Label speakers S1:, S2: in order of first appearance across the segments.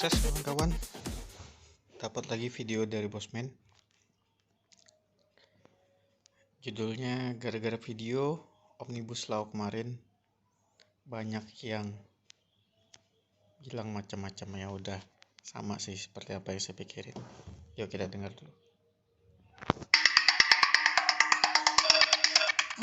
S1: Sukses kawan-kawan. Dapat lagi video dari Bosman. Judulnya gara-gara video Omnibus Law kemarin banyak yang bilang macam-macam. Ya udah, sama sih seperti apa yang saya pikirin. Yuk kita dengar dulu.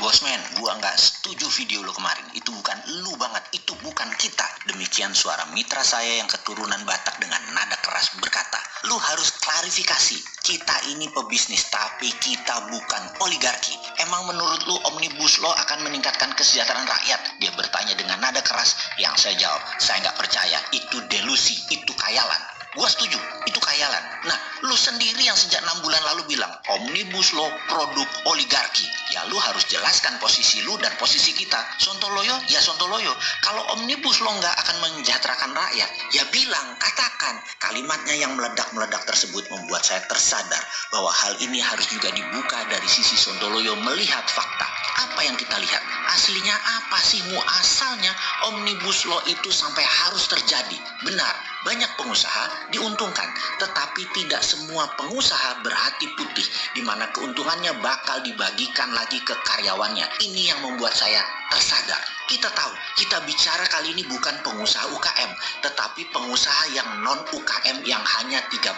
S2: Bosman, gua nggak setuju video lo kemarin. Itu bukan lu banget, itu bukan kita. Demikian suara mitra saya yang keturunan Batak dengan nada keras berkata, lu harus klarifikasi. Kita ini pebisnis, tapi kita bukan oligarki. Emang menurut lu Omnibus Law akan meningkatkan kesejahteraan rakyat? Dia bertanya dengan nada keras. Yang saya jawab, saya nggak percaya. Itu delusi, itu khayalan. Gua setuju, itu khayalan. Nah, lu sendiri yang sejak 6 bulan lalu bilang Omnibus Law produk oligarki. Ya lu harus jelaskan posisi lu dan posisi kita. Sontoloyo, ya Sontoloyo. Kalau Omnibus Law nggak akan mensejahterakan rakyat, ya bilang, katakan. Kalimatnya yang meledak-meledak tersebut membuat saya tersadar bahwa hal ini harus juga dibuka dari sisi Sontoloyo melihat fakta. Apa yang kita lihat? Aslinya apa sih muasalnya Omnibus Law itu sampai harus terjadi? Benar, banyak pengusaha diuntungkan, tetapi tidak semua pengusaha berhati putih, di mana keuntungannya bakal dibagikan lagi ke karyawannya. Ini yang membuat saya tersadar. Kita tahu, kita bicara kali ini bukan pengusaha UKM, tetapi pengusaha yang non-UKM yang hanya 3%,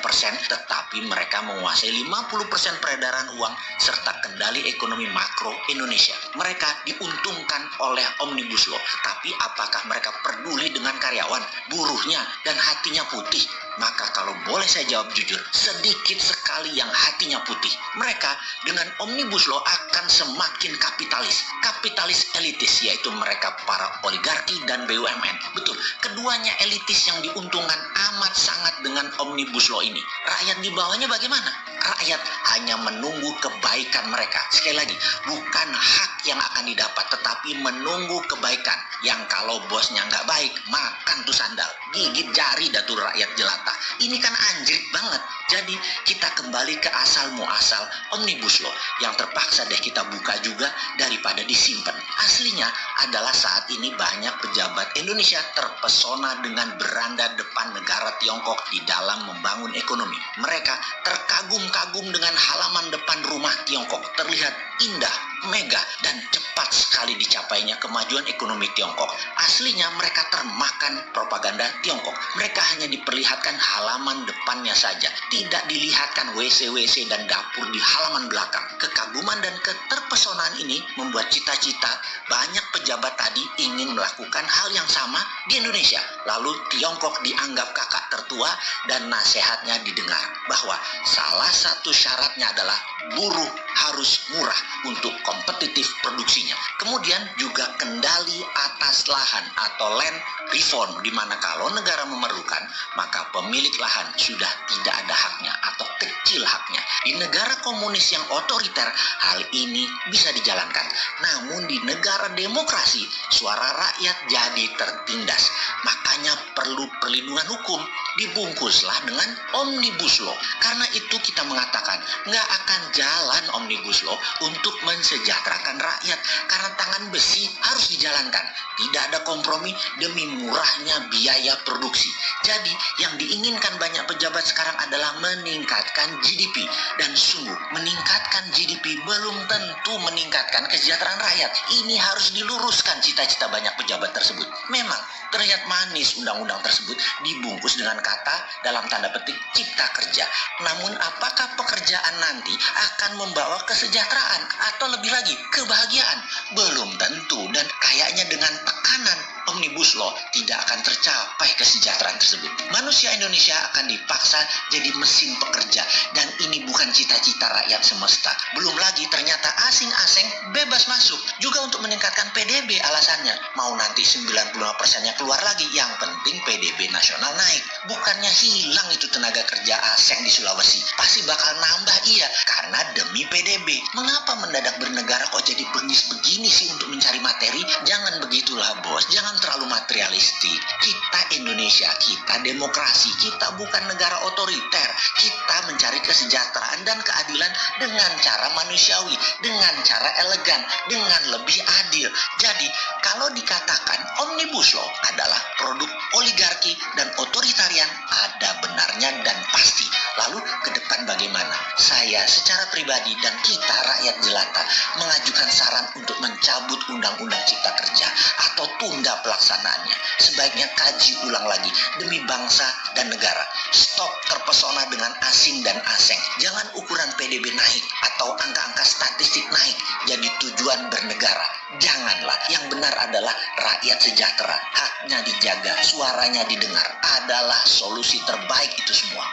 S2: tetapi mereka menguasai 50% peredaran uang serta kendali ekonomi makro Indonesia. Mereka diuntungkan oleh Omnibus Law, tapi apakah mereka peduli dengan karyawan, buruhnya, dan hatinya putih? Maka kalau boleh saya jawab jujur, sedikit sekali yang hatinya putih. Mereka dengan Omnibus Law akan semakin kapitalis elitis, yaitu mereka para oligarki dan BUMN. Betul, keduanya elitis yang diuntungkan amat sangat dengan Omnibus Law ini. Rakyat di bawahnya bagaimana? Rakyat hanya menunggu kebaikan mereka. Sekali lagi, bukan hak yang akan didapat, tetapi menunggu kebaikan. Yang kalau bosnya nggak baik, makan tuh sandal, gigit jari datur rakyat jelata. Ini kan anjrit banget. Jadi kita kembali ke asal muasal Omnibus Law yang terpaksa deh kita buka juga daripada disimpan. Aslinya adalah saat ini banyak pejabat Indonesia terpesona dengan beranda depan negara Tiongkok di dalam membangun ekonomi. Mereka terkagum-kagum dengan halaman depan rumah Tiongkok. Terlihat indah, megah, dan cepat sekali dicapainya kemajuan ekonomi Tiongkok. Aslinya mereka termakan propaganda Tiongkok. Mereka hanya diperlihatkan halaman depannya saja, tidak dilihatkan WC-WC dan dapur di halaman belakang. Kekaguman dan keterpesonaan ini membuat cita-cita banyak pejabat tadi ingin melakukan hal yang sama di Indonesia. Lalu Tiongkok dianggap kakak tertua dan nasihatnya didengar bahwa salah satu syaratnya adalah buruh harus murah untuk kompetitif produksinya. Kemudian juga kendali atas lahan atau land reform, di mana kalau negara memerlukan, maka pemilik lahan sudah tidak ada haknya atau kecil haknya. Di negara komunis yang otoriter, hal ini bisa dijalankan. Namun di negara demokrasi, suara rakyat jadi tertindas. Makanya perlu perlindungan hukum, dibungkuslah dengan Omnibus Law. Karena itu kita mengatakan, nggak akan jalan Omnibus Law untuk mensejahterakan rakyat. Karena tangan besi harus dijalankan. Tidak ada kompromi demi murahnya biaya produksi. Jadi yang diinginkan banyak pejabat sekarang adalah meningkatkan GDP. Dan sungguh meningkatkan GDP belum tentu meningkatkan kesejahteraan rakyat. Ini harus diluruskan cita-cita banyak pejabat tersebut. Memang terlihat manis undang-undang tersebut dibungkus dengan kata dalam tanda petik cipta kerja. Namun apakah pekerjaan nanti akan membawa kesejahteraan atau lebih lagi kebahagiaan? Belum tentu, dan kayaknya dengan tekanan Omnibus Law tidak akan tercapai kesejahteraan tersebut. Manusia Indonesia akan dipaksa jadi mesin pekerja, dan ini bukan cita-cita rakyat semesta. Belum lagi ternyata asing-asing bebas masuk juga untuk meningkatkan PDB. Alasannya mau nanti 95%-nya keluar lagi, yang penting PDB nasional naik. Bukannya hilang itu tenaga kerja asing di Sulawesi, pasti bakal nambah, iya, karena demi PDB. Mengapa mendadak bernegara kok jadi bengis begini sih untuk mencari materi? Jangan begitulah bos, jangan terlalu materialistik. Kita Indonesia, kita demokrasi, kita bukan negara otoriter. Kita mencari kesejahteraan dan keadilan dengan cara manusiawi, dengan cara elegan, dengan lebih adil. Jadi kalau dikatakan Omnibus Law adalah produk oligarki dan otoritarian, ada benarnya dan pasti. Lalu ke depan bagaimana? Saya secara pribadi dan kita rakyat jelata mengajukan saran untuk mencabut Undang-Undang Cipta Kerja atau tunda pelaksanaannya. Sebaiknya kaji ulang lagi demi bangsa dan negara. Stop terpesona dengan asing dan aseng. Jangan ukuran PDB naik atau angka-angka statistik naik jadi tujuan bernegara. Janganlah. Yang benar adalah rakyat sejahtera, haknya dijaga, suaranya didengar. Adalah solusi terbaik itu semua.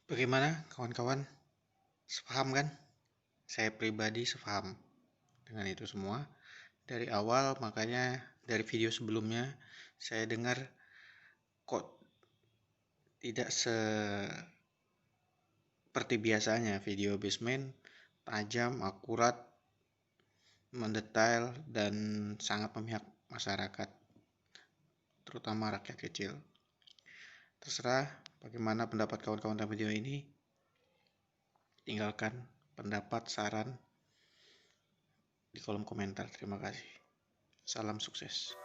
S1: Bagaimana kawan-kawan? Sepaham kan? Saya pribadi sepaham dengan itu semua. Dari awal, makanya dari video sebelumnya saya dengar kok tidak seperti biasanya video basement, tajam, akurat, mendetail, dan sangat memihak masyarakat, terutama rakyat kecil. Terserah bagaimana pendapat kawan-kawan dalam video ini. Tinggalkan pendapat, saran di kolom komentar. Terima kasih. Salam sukses.